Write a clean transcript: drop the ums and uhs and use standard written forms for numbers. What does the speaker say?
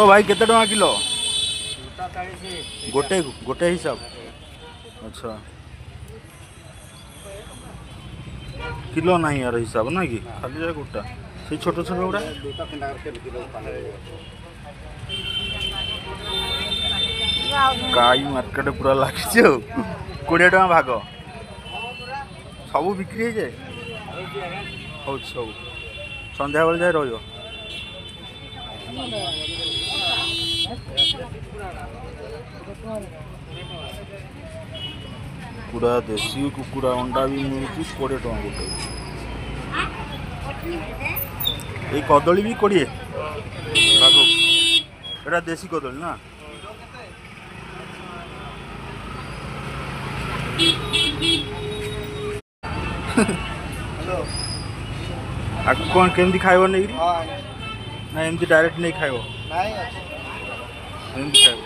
तो भाई केते टका किलो गोटे गोटे हिसाब। अच्छा किलो नहीं यार हिसाब ना कि खाली जाए गोटा से छोट छोट गुड़ा गाई मार्केट पूरा लगी 20 टका भाग सब बिक्री हो जाए हूँ सब संध्या बेल जाए रही पूरा देसी कुकुड़ा अंडा भी मिलूँ 20 टका गोटे ये कदली भी 20 भाग एटा देसी कदली ना आगे कौन केमती खाइब नहीं ना एमती डायरेक्ट नहीं खाइब एमती खाइब